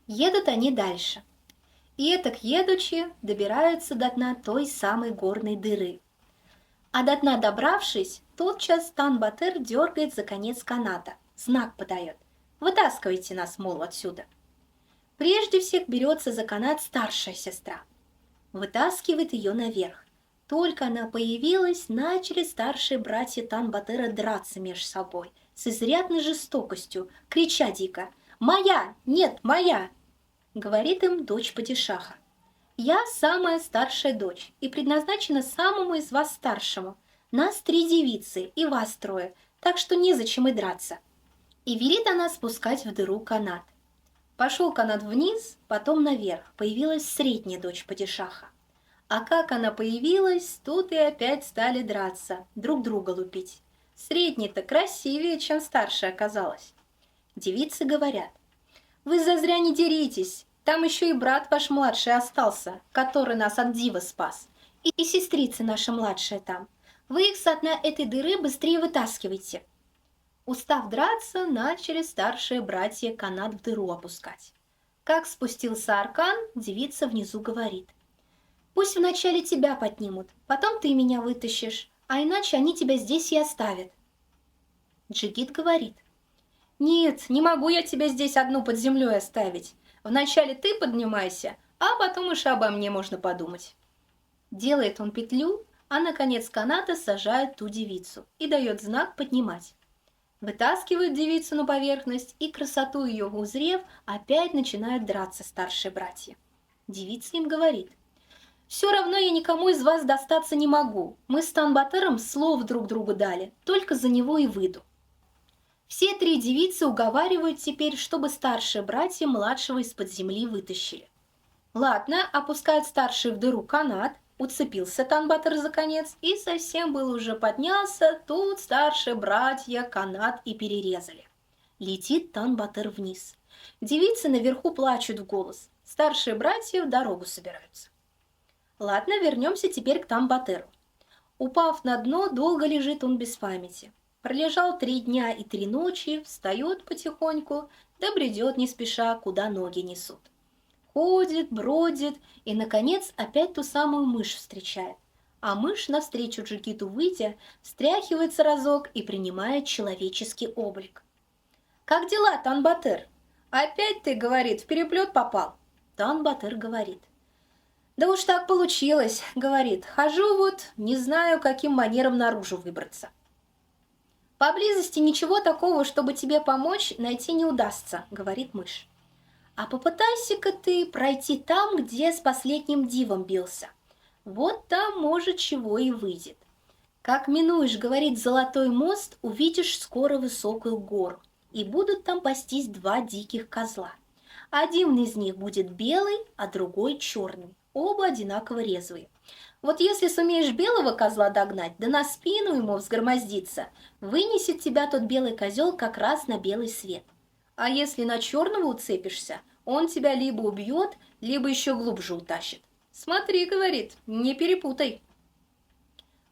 Едут они дальше. И этак едучи добираются до дна той самой горной дыры. А до дна добравшись, тотчас Тан-Батыр дергает за конец каната, знак подает. «Вытаскивайте нас, мол, отсюда». Прежде всех берется за канат старшая сестра. Вытаскивает ее наверх. Только она появилась, начали старшие братья Тан-Батыра драться между собой с изрядной жестокостью, крича дико: «Моя! Нет, моя!» Говорит им дочь падишаха: «Я самая старшая дочь и предназначена самому из вас старшему. Нас 3 девицы и вас 3, так что незачем и драться». И велит она спускать в дыру канат. Пошел канат вниз, потом наверх, появилась средняя дочь падишаха. А как она появилась, тут и опять стали драться, друг друга лупить. Средняя-то красивее, чем старшая оказалась. Девицы говорят: «Вы зазря не деритесь, там еще и брат ваш младший остался, который нас от дива спас, и сестрица наша младшая там. Вы их со дна этой дыры быстрее вытаскивайте». Устав драться, начали старшие братья канат в дыру опускать. Как спустился аркан, девица внизу говорит: «Пусть вначале тебя поднимут, потом ты меня вытащишь, а иначе они тебя здесь и оставят». Джигит говорит: «Нет, не могу я тебя здесь одну под землей оставить. Вначале ты поднимайся, а потом уж обо мне можно подумать». Делает он петлю, а на конец каната сажает ту девицу и дает знак поднимать. Вытаскивают девицу на поверхность, и, красоту ее узрев, опять начинают драться старшие братья. Девица им говорит: «Все равно я никому из вас достаться не могу. Мы с Тан-Батыром слов друг другу дали, только за него и выйду». Все 3 девицы уговаривают теперь, чтобы старшие братья младшего из-под земли вытащили. Ладно, опускают старший в дыру канат, уцепился Тан-Батыр за конец и совсем был уже поднялся, тут старшие братья канат и перерезали. Летит Тан-Батыр вниз. Девицы наверху плачут в голос, старшие братья в дорогу собираются. Ладно, вернемся теперь к Тан-Батыру. Упав на дно, долго лежит он без памяти. Пролежал 3 дня и 3 ночи, встает потихоньку, да бредет не спеша, куда ноги несут. Ходит, бродит и, наконец, опять ту самую мышь встречает. А мышь, навстречу Джигиту выйдя, встряхивается разок и принимает человеческий облик. «Как дела, Тан-Батыр? Опять ты, — говорит, — в переплет попал?» Тан-Батыр говорит: «Да уж так получилось, — говорит, — хожу вот, не знаю, каким манером наружу выбраться». «Поблизости ничего такого, чтобы тебе помочь, найти не удастся, — говорит мышь. А попытайся-ка ты пройти там, где с последним дивом бился. Вот там, может, чего и выйдет. Как минуешь, — говорит, — золотой мост, увидишь скоро высокую гору, и будут там пастись 2 диких козла. Один из них будет белый, а другой черный, оба одинаково резвые. Вот если сумеешь белого козла догнать, да на спину ему взгромоздиться, вынесет тебя тот белый козел как раз на белый свет. А если на черного уцепишься, он тебя либо убьет, либо еще глубже утащит. Смотри, — говорит, — не перепутай».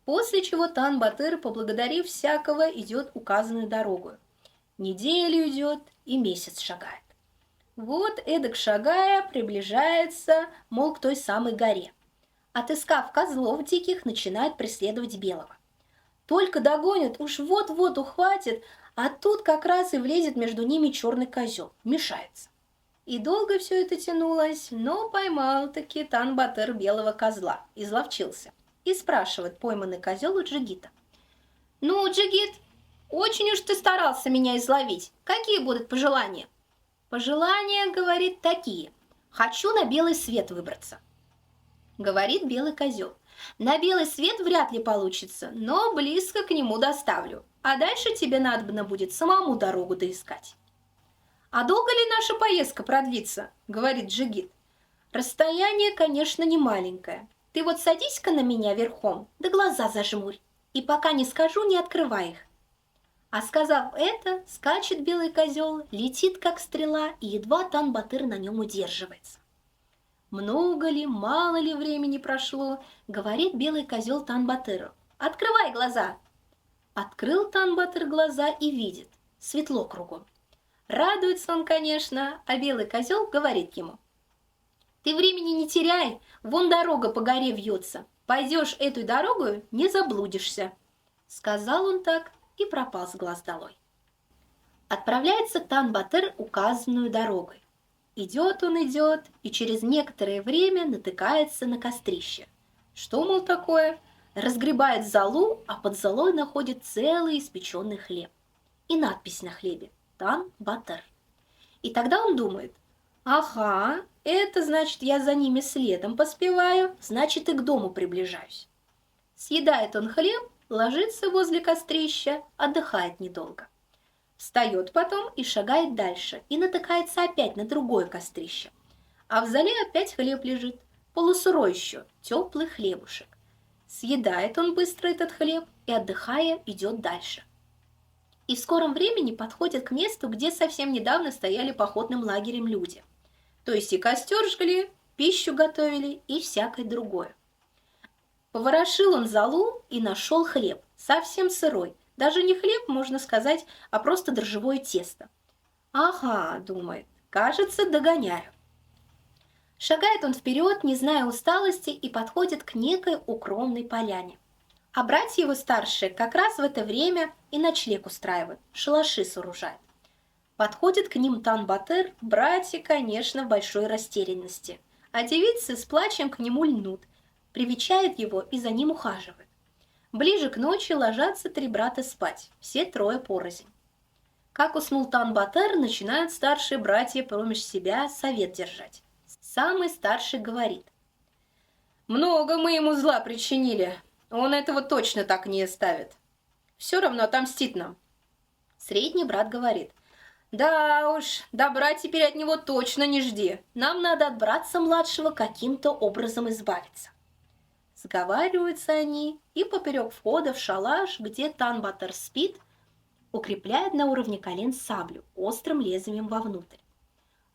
После чего Тан-Батыр, поблагодарив всякого, идет указанную дорогу. Неделю идет и месяц шагает. Вот эдак шагая, приближается, мол, к той самой горе. Отыскав козлов диких, начинает преследовать белого. Только догонит, уж вот-вот ухватит, а тут как раз и влезет между ними черный козел, мешается. И долго все это тянулось, но поймал-таки Тан-Батыр белого козла, изловчился. И спрашивает пойманный козел у Джигита: «Ну, Джигит, очень уж ты старался меня изловить. Какие будут пожелания?» «Пожелания, — говорит, — такие. Хочу на белый свет выбраться». Говорит белый козел: «На белый свет вряд ли получится, но близко к нему доставлю, а дальше тебе надобно будет самому дорогу доискать». «А долго ли наша поездка продлится?» — говорит Джигит. «Расстояние, конечно, не маленькое. Ты вот садись-ка на меня верхом, да глаза зажмурь, и пока не скажу, не открывай их». А сказав это, скачет белый козел, летит как стрела, и едва Тан-Батыр на нем удерживается. Много ли, мало ли времени прошло, говорит белый козел Тан-Батыру: «Открывай глаза!» Открыл Тан-Батыр глаза и видит, светло кругом. Радуется он, конечно, а белый козел говорит ему: «Ты времени не теряй, вон дорога по горе вьется. Пойдешь эту дорогу, не заблудишься». Сказал он так и пропал с глаз долой. Отправляется Тан-Батыр указанную дорогой. Идет он, идет, и через некоторое время натыкается на кострище. Что, мол, такое? Разгребает золу, а под золой находит целый испеченный хлеб. И надпись на хлебе: Тан-Батыр. И тогда он думает: ага, это значит, я за ними следом поспеваю, значит, и к дому приближаюсь. Съедает он хлеб, ложится возле кострища, отдыхает недолго. Встает потом и шагает дальше, и натыкается опять на другое кострище. А в зале опять хлеб лежит, полусырой еще, теплый хлебушек. Съедает он быстро этот хлеб и, отдыхая, идет дальше. И в скором времени подходит к месту, где совсем недавно стояли походным лагерем люди. То есть и костер жгли, пищу готовили и всякое другое. Поворошил он золу и нашел хлеб, совсем сырой. Даже не хлеб, можно сказать, а просто дрожжевое тесто. Ага, думает, кажется, догоняю. Шагает он вперед, не зная усталости, и подходит к некой укромной поляне. А братья его старшие как раз в это время и ночлег устраивают, шалаши сооружают. Подходит к ним Тан-Батыр, братья, конечно, в большой растерянности, а девицы с плачем к нему льнут, привечают его и за ним ухаживают. Ближе к ночи ложатся три брата спать, все трое порознь. Как уснул Тан-Батыр, начинают старшие братья промеж себя совет держать. Самый старший говорит: «Много мы ему зла причинили, он этого точно так не оставит. Все равно отомстит нам». Средний брат говорит: «Да уж, добра теперь от него точно не жди, нам надо от братца младшего каким-то образом избавиться». Сговариваются они и поперек входа в шалаш, где Тан-Батыр спит, укрепляют на уровне колен саблю острым лезвием вовнутрь.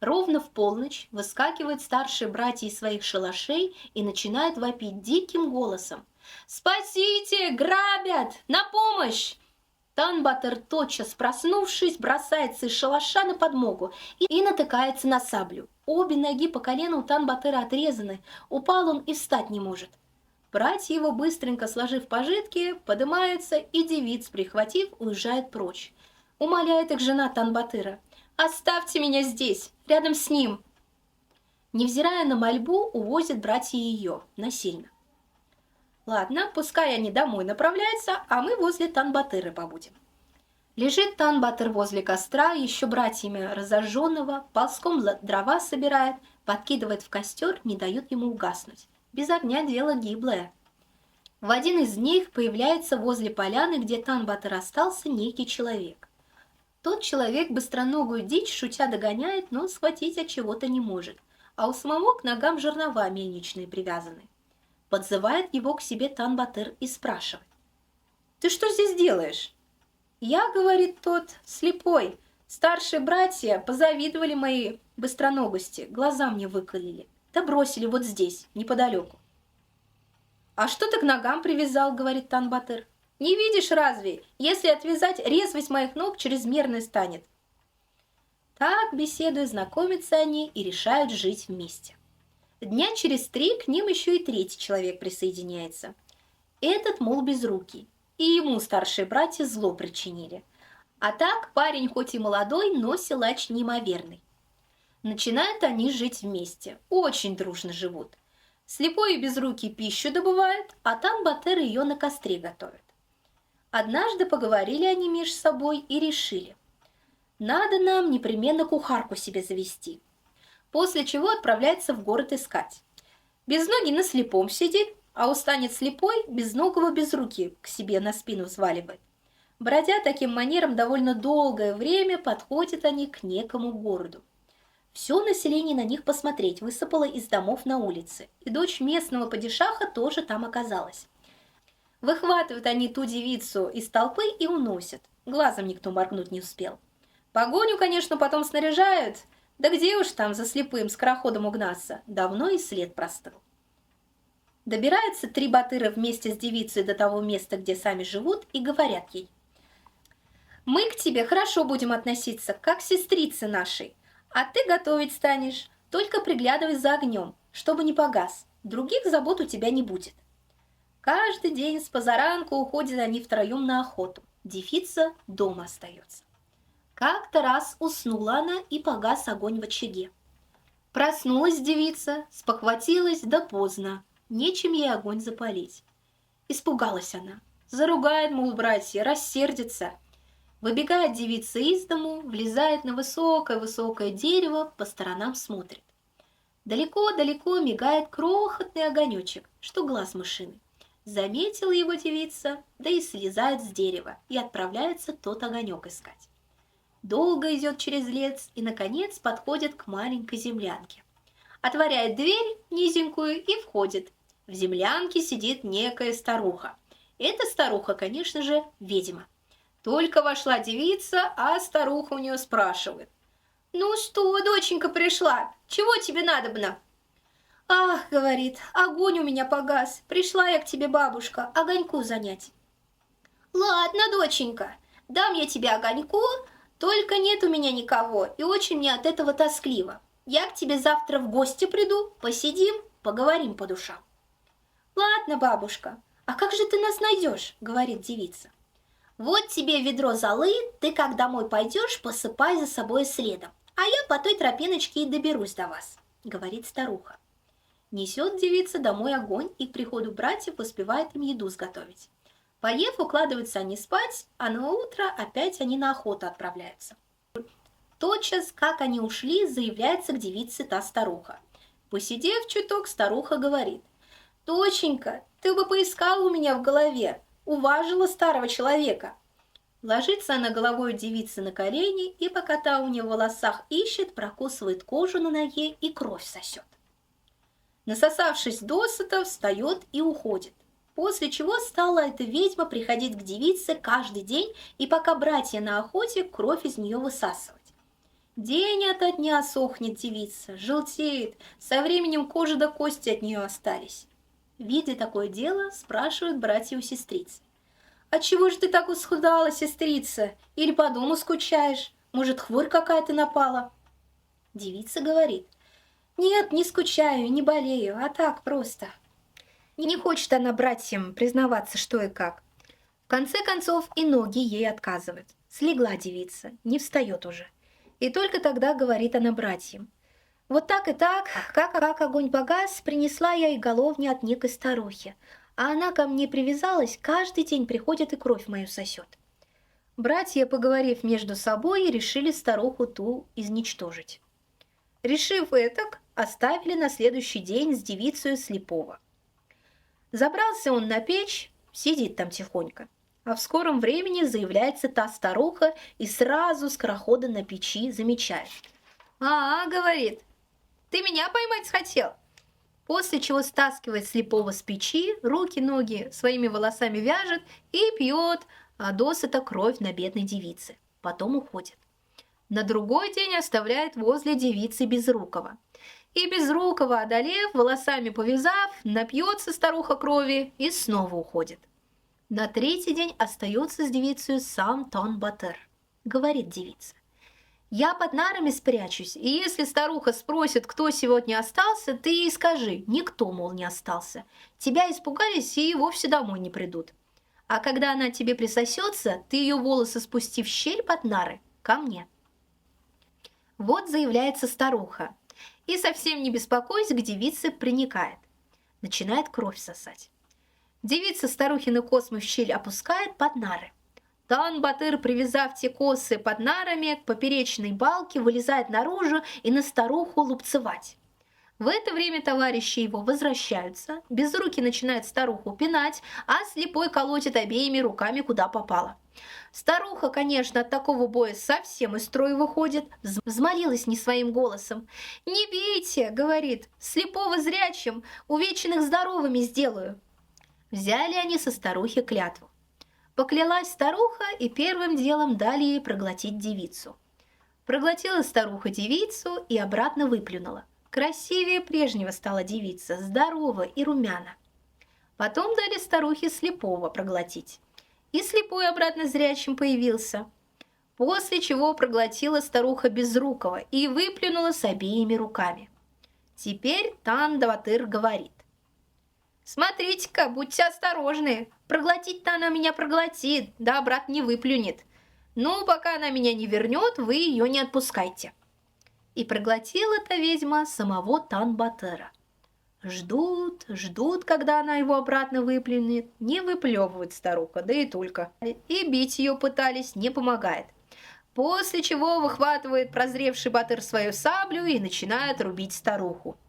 Ровно в полночь выскакивают старшие братья из своих шалашей и начинают вопить диким голосом: «Спасите! Грабят! На помощь!» Тан-Батыр, тотчас проснувшись, бросается из шалаша на подмогу и натыкается на саблю. Обе ноги по колену у Тан-Батыра отрезаны, упал он и встать не может. Братья его, быстренько сложив пожитки, поднимаются и девиц, прихватив, уезжают прочь. Умоляет их жена Тан-Батыра: «Оставьте меня здесь, рядом с ним». Невзирая на мольбу, увозят братья ее насильно. Ладно, пускай они домой направляются, а мы возле Тан-Батыра побудем. Лежит Тан-Батыр возле костра, еще братьями разожженного, ползком дрова собирает, подкидывает в костер, не дают ему угаснуть. Без огня дело гиблое. В один из них появляется возле поляны, где Тан-Батыр остался, некий человек. Тот человек быстроногую дичь шутя догоняет, но схватить от чего-то не может, а у самого к ногам жернова мельничные привязаны. Подзывает его к себе Тан-Батыр и спрашивает: «Ты что здесь делаешь?» «Я, — говорит тот, — слепой. Старшие братья позавидовали моей быстроногости, глаза мне выколили, да бросили вот здесь, неподалеку». «А что ты к ногам привязал? — говорит Тан-Батыр. — Не видишь разве? Если отвязать, резвость моих ног чрезмерной станет». Так, беседуя, знакомятся они и решают жить вместе. Дня через 3 к ним еще и третий человек присоединяется. Этот, мол, безрукий, и ему старшие братья зло причинили. А так парень хоть и молодой, но силач неимоверный. Начинают они жить вместе, очень дружно живут. Слепой и безрукий пищу добывают, а Тан-Батыр ее на костре готовит. Однажды поговорили они между собой и решили: надо нам непременно кухарку себе завести. После чего отправляется в город искать. Безногий на слепом сидит, а устанет слепой, безногого безрукий к себе на спину взваливает. Бродя таким манером довольно долгое время, подходят они к некому городу. Все население на них посмотреть высыпало из домов на улице, и дочь местного падишаха тоже там оказалась. Выхватывают они ту девицу из толпы и уносят, глазом никто моргнуть не успел. Погоню, конечно, потом снаряжают, да где уж там за слепым скороходом угнаться, давно и след простыл. Добираются три батыра вместе с девицей до того места, где сами живут, и говорят ей: «Мы к тебе хорошо будем относиться, как к сестрице нашей, а ты готовить станешь, только приглядывай за огнем, чтобы не погас, других забот у тебя не будет». Каждый день с позаранку уходят они втроем на охоту, девица дома остается. Как-то раз уснула она, и погас огонь в очаге. Проснулась девица, спохватилась, да поздно, нечем ей огонь запалить. Испугалась она, заругает, мол, братья, рассердится. Выбегает девица из дому, влезает на высокое-высокое дерево, по сторонам смотрит. Далеко-далеко мигает крохотный огонечек, что глаз мышиный. Заметила его девица, да и слезает с дерева, и отправляется тот огонек искать. Долго идет через лес и, наконец, подходит к маленькой землянке. Отворяет дверь низенькую и входит. В землянке сидит некая старуха. Эта старуха, конечно же, ведьма. Только вошла девица, а старуха у нее спрашивает: «Ну что, доченька, пришла? Чего тебе надобно?» «Ах, — говорит, — огонь у меня погас. Пришла я к тебе, бабушка, огоньку занять». «Ладно, доченька, дам я тебе огоньку, только нет у меня никого, и очень мне от этого тоскливо. Я к тебе завтра в гости приду, посидим, поговорим по душам». «Ладно, бабушка, а как же ты нас найдешь?» — говорит девица. «Вот тебе ведро золы, ты как домой пойдешь, посыпай за собой следом, а я по той тропиночке и доберусь до вас», — говорит старуха. Несет девица домой огонь и к приходу братьев успевает им еду сготовить. Поев, укладываются они спать, а на утро опять они на охоту отправляются. Тотчас, как они ушли, заявляется к девице та старуха. Посидев чуток, старуха говорит: «Доченька, ты бы поискала у меня в голове, уважила старого человека». Ложится она головой девицы на колени, и пока та у нее в волосах ищет, прокусывает кожу на ноге и кровь сосет. Насосавшись досыта, встает и уходит. После чего стала эта ведьма приходить к девице каждый день, и пока братья на охоте, кровь из нее высасывать. День ото дня сохнет девица, желтеет, со временем кожа до кости от нее остались. Видя такое дело, спрашивают братья у сестрицы: «А чего же ты так усхудала, сестрица? Или по дому скучаешь? Может, хворь какая-то напала?» Девица говорит: «Нет, не скучаю, не болею, а так просто». Не хочет она братьям признаваться, что и как. В конце концов и ноги ей отказывают. Слегла девица, не встает уже. И только тогда говорит она братьям: «Вот так и так, как огонь погас, принесла я и головни от некой старухи, а она ко мне привязалась, каждый день приходит и кровь мою сосет». Братья, поговорив между собой, решили старуху ту изничтожить. Решив этак, оставили на следующий день с девицею слепого. Забрался он на печь, сидит там тихонько. А в скором времени заявляется та старуха и сразу скорохода на печи замечает. «А, — говорит, — ты меня поймать хотел?» После чего стаскивает слепого с печи, руки-ноги своими волосами вяжет и пьет досыта кровь на бедной девице. Потом уходит. На другой день оставляет возле девицы Безрукова. И Безрукова, одолев, волосами повязав, напьется старуха крови и снова уходит. На третий день остается с девицей сам Тан-Батыр. Говорит девица: «Я под нарами спрячусь, и если старуха спросит, кто сегодня остался, ты ей скажи: никто, мол, не остался. Тебя испугались и вовсе домой не придут. А когда она тебе присосется, ты ее волосы спусти в щель под нары ко мне». Вот заявляется старуха. И совсем не беспокойся, к девице приникает. Начинает кровь сосать. Девица старухины космы в щель опускает под нары. Тан-Батыр, привязав те косы под нарами к поперечной балке, вылезает наружу и на старуху лупцевать. В это время товарищи его возвращаются, Безрукий начинает старуху пинать, а слепой колотит обеими руками куда попало. Старуха, конечно, от такого боя совсем из строя выходит, взмолилась не своим голосом. «Не бейте, — говорит, — слепого зрячим, увеченных здоровыми сделаю». Взяли они со старухи клятву. Поклялась старуха, и первым делом дали ей проглотить девицу. Проглотила старуха девицу и обратно выплюнула. Красивее прежнего стала девица, здорова и румяна. Потом дали старухе слепого проглотить. И слепой обратно зрячим появился. После чего проглотила старуха Безрукова и выплюнула с обеими руками. Теперь Тан-Батыр говорит: «Смотрите-ка, будьте осторожны, проглотить-то она меня проглотит, да обратно не выплюнет. Ну, пока она меня не вернет, вы ее не отпускайте». И проглотила-то ведьма самого Тан-Батыра. Ждут, ждут, когда она его обратно выплюнет, не выплевывает старуха, да и только. И бить ее пытались, не помогает. После чего выхватывает прозревший Батыр свою саблю и начинает рубить старуху.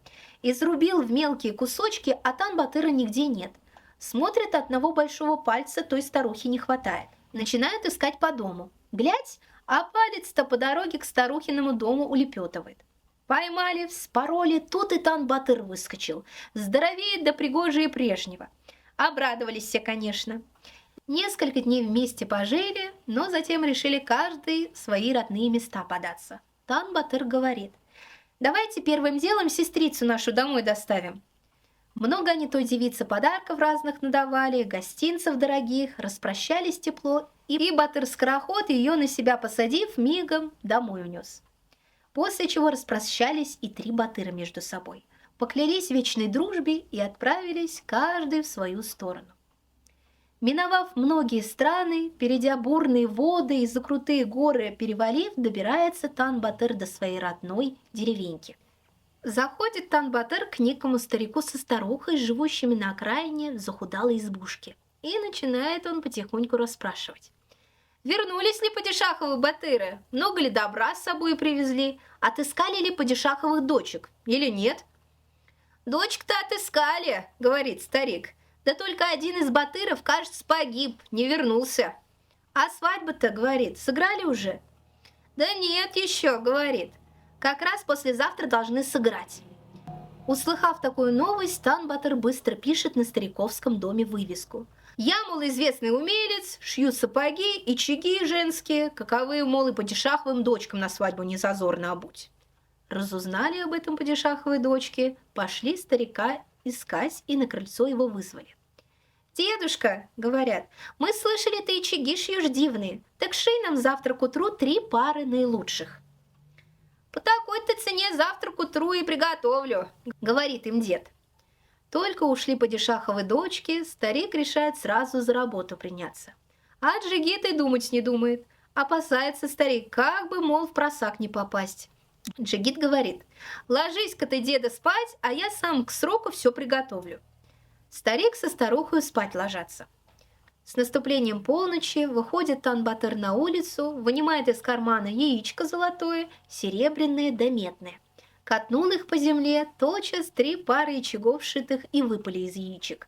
Изрубил в мелкие кусочки, а Тан-Батыра нигде нет. Смотрит, одного большого пальца той старухи не хватает. Начинает искать по дому. Глядь, а палец-то по дороге к старухиному дому улепетывает. Поймали, вспороли, тут и Тан-Батыр выскочил. Здоровее да пригожее прежнего. Обрадовались все, конечно. Несколько дней вместе пожили, но затем решили каждый в свои родные места податься. Тан-Батыр говорит: «Давайте первым делом сестрицу нашу домой доставим». Много они той девице подарков разных надавали, гостинцев дорогих, распрощались тепло, и Батыр-скороход, ее на себя посадив, мигом домой унес. После чего распрощались и три батыра между собой, поклялись в вечной дружбе и отправились каждый в свою сторону. Миновав многие страны, перейдя бурные воды и за крутые горы перевалив, добирается Тан-Батыр до своей родной деревеньки. Заходит Тан-Батыр к некому старику со старухой, живущими на окраине в захудалой избушке, и начинает он потихоньку расспрашивать. «Вернулись ли падишаховы батыры? Много ли добра с собой привезли? Отыскали ли падишаховых дочек? Или нет?» «Дочек-то отыскали», — говорит старик. «Да только один из батыров, кажется, погиб, не вернулся». «А свадьбу-то, — говорит, — сыграли уже?» «Да нет еще, — говорит, — как раз послезавтра должны сыграть». Услыхав такую новость, Тан-Батыр быстро пишет на стариковском доме вывеску. «Я, мол, известный умелец, шью сапоги и чаги женские, каковы, мол, и падишаховым дочкам на свадьбу не зазорно обуть». Разузнали об этом падишаховой дочке, пошли старика искать и на крыльцо его вызвали. «Дедушка, — говорят, — мы слышали, ты и чаги шьешь дивные, так шей нам завтра к утру 3 пары наилучших». «По такой-то цене завтра к утру и приготовлю, — говорит им дед». Только ушли падишаховы дочки, старик решает сразу за работу приняться. А Джигит и думать не думает. Опасается старик, как бы, мол, в просак не попасть. Джигит говорит: «Ложись-ка ты, деда, спать, а я сам к сроку все приготовлю». Старик со старухой спать ложатся. С наступлением полночи выходит Тан-Батыр на улицу, вынимает из кармана яичко золотое, серебряное да медное. Катнул их по земле, тотчас 3 пары очагов шитых и выпали из яичек.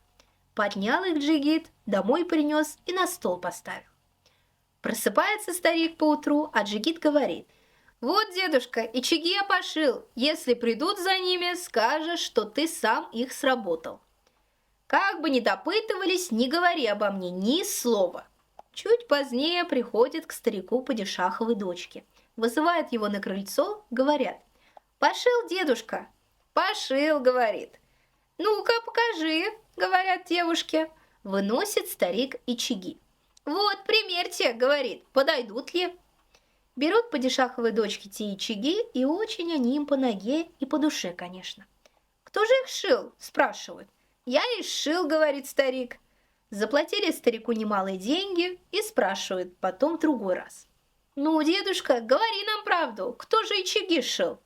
Поднял их Джигит, домой принес и на стол поставил. Просыпается старик поутру, а Джигит говорит: «Вот, дедушка, очаги я пошил, если придут за ними, скажешь, что ты сам их сработал. Как бы ни допытывались, не говори обо мне ни слова». Чуть позднее приходит к старику падишаховой дочке, вызывает его на крыльцо, говорят: «Пошил, дедушка?» «Пошил, — говорит». «Ну-ка, покажи, — говорят девушке». Выносит старик очаги. «Вот, примерьте, — говорит, — подойдут ли?» Берут падишаховой дочки те очаги, и очень они им по ноге и по душе, конечно. «Кто же их шил?» – спрашивают. «Я и сшил, — говорит старик». Заплатили старику немалые деньги и спрашивают потом в другой раз: «Ну, дедушка, говори нам правду, кто же очаги шил?»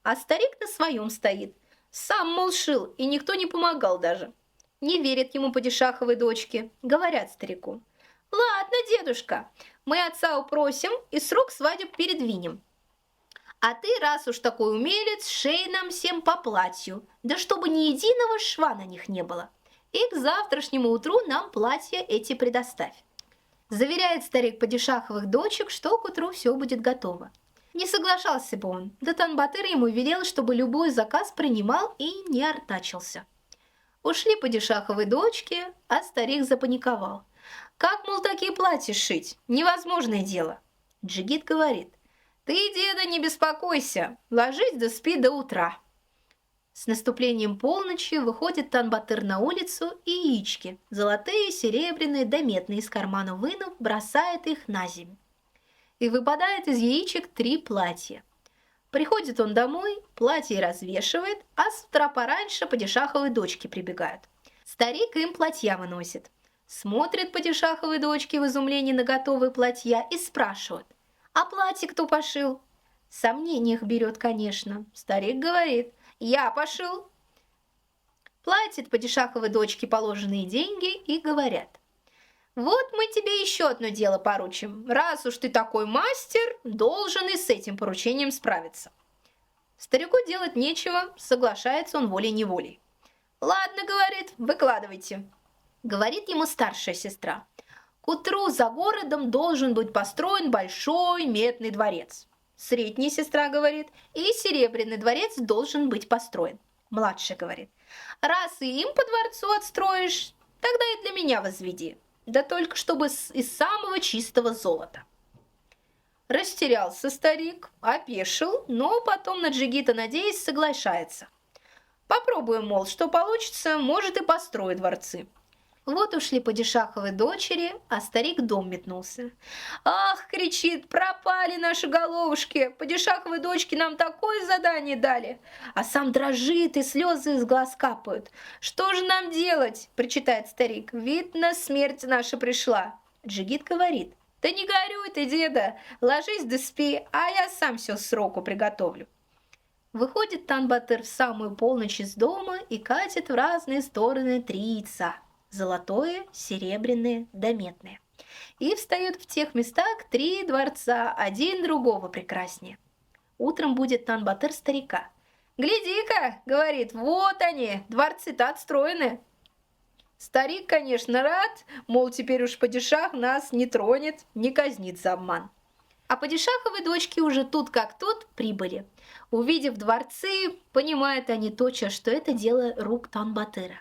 А старик на своем стоит. Сам, мол, шил, и никто не помогал даже. Не верят ему падишаховой дочке. Говорят старику: «Ладно, дедушка, мы отца упросим и срок свадеб передвинем. А ты, раз уж такой умелец, шей нам всем по платью, да чтобы ни единого шва на них не было. И к завтрашнему утру нам платья эти предоставь». Заверяет старик падишаховых дочек, что к утру все будет готово. Не соглашался бы он, да Тан-Батыр ему велел, чтобы любой заказ принимал и не артачился. Ушли падишаховы дочки, а старик запаниковал. Как, мол, такие платья шить? Невозможное дело. Джигит говорит: «Ты, деда, не беспокойся, ложись да спи до утра». С наступлением полночи выходит Тан-Батыр на улицу и яички, золотые, серебряные да медные, из кармана вынув, бросает их на землю. И выпадает из яичек 3 платья. Приходит он домой, платье развешивает, а с утра пораньше падишаховы дочки прибегают. Старик им платья выносит. Смотрят падишаховы дочки в изумлении на готовые платья и спрашивают: «А платье кто пошил?» В сомнениях берет, конечно. Старик говорит: «Я пошил». Платит падишаховой дочке положенные деньги и говорят: «Вот мы тебе еще одно дело поручим. Раз уж ты такой мастер, должен и с этим поручением справиться». Старику делать нечего, соглашается он волей-неволей. «Ладно, — говорит, — выкладывайте». Говорит ему старшая сестра: «К утру за городом должен быть построен большой медный дворец». Средняя сестра говорит: «И серебряный дворец должен быть построен». Младшая говорит: «Раз и им по дворцу отстроишь, тогда и для меня возведи. Да только чтобы из самого чистого золота». Растерялся старик, опешил, но потом на джигита, надеясь, соглашается. «Попробуем, мол, что получится, может, и построю дворцы». Вот ушли падишаховы дочери, а старик в дом метнулся. «Ах, — кричит, — пропали наши головушки! Падишаховы дочки нам такое задание дали!» А сам дрожит, и слезы из глаз капают. «Что же нам делать?» — причитает старик. «Видно, смерть наша пришла». Джигит говорит: «Да не горюй ты, деда, ложись да спи, а я сам все сроку приготовлю». Выходит Тан-Батыр в самую полночь из дома и катит в разные стороны 3 яйца. Золотое, серебряное да медное. И встает в тех местах 3 дворца, один другого прекраснее. Утром будет Тан-Батыр старика. «Гляди-ка, — говорит, — вот они, дворцы-то отстроены». Старик, конечно, рад, мол, теперь уж падишах нас не тронет, не казнит за обман. А падишаховы дочки уже тут как тут прибыли. Увидев дворцы, понимают они тотчас, что это дело рук Тан-Батыра.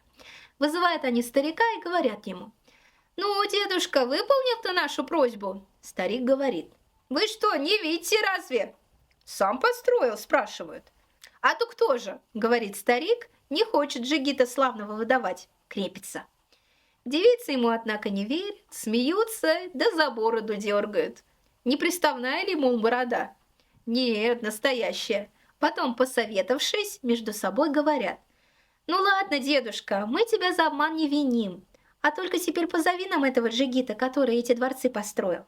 Вызывают они старика и говорят ему: «Ну, дедушка, выполнил ты нашу просьбу?» Старик говорит: «Вы что, не видите разве?» «Сам построил?» – спрашивают. «А то кто же?» – говорит старик, не хочет джигита славного выдавать, крепится. Девицы ему, однако, не верят, смеются, да за бороду дергают. Не приставная ли, мол, борода? Нет, настоящая. Потом, посоветовавшись, между собой говорят: «Ну ладно, дедушка, мы тебя за обман не виним, а только теперь позови нам этого джигита, который эти дворцы построил».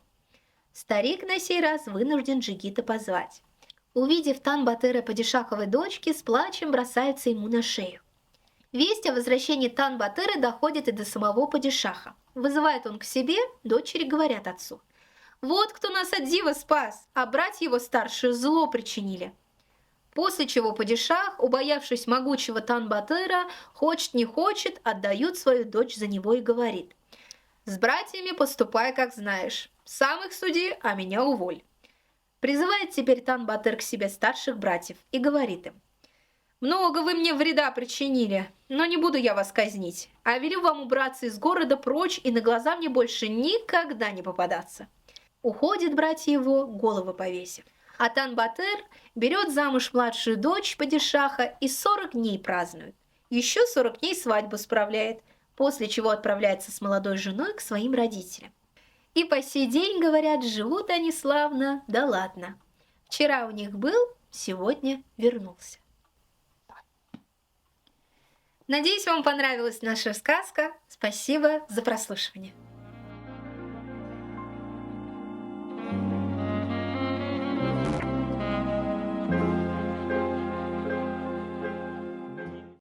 Старик на сей раз вынужден джигита позвать. Увидев Тан-Батыра падишаховой дочки, с плачем бросается ему на шею. Весть о возвращении Тан-Батыра доходит и до самого падишаха. Вызывает он к себе, дочери говорят отцу: «Вот кто нас от дива спас, а братья его старшие зло причинили». После чего падишах, убоявшись могучего Тан-Батыра, хочет не хочет, отдают свою дочь за него и говорит: «С братьями поступай, как знаешь. Сам их суди, а меня уволь». Призывает теперь Тан-Батыр к себе старших братьев и говорит им: «Много вы мне вреда причинили, но не буду я вас казнить, а велю вам убраться из города прочь и на глаза мне больше никогда не попадаться». Уходят братья его, головы повесив. А Тан-Батыр берет замуж младшую дочь падишаха и 40 дней празднует. Еще 40 дней свадьбу справляет, после чего отправляется с молодой женой к своим родителям. И по сей день, говорят, живут они славно, да ладно. Вчера у них был, сегодня вернулся. Надеюсь, вам понравилась наша сказка. Спасибо за прослушивание.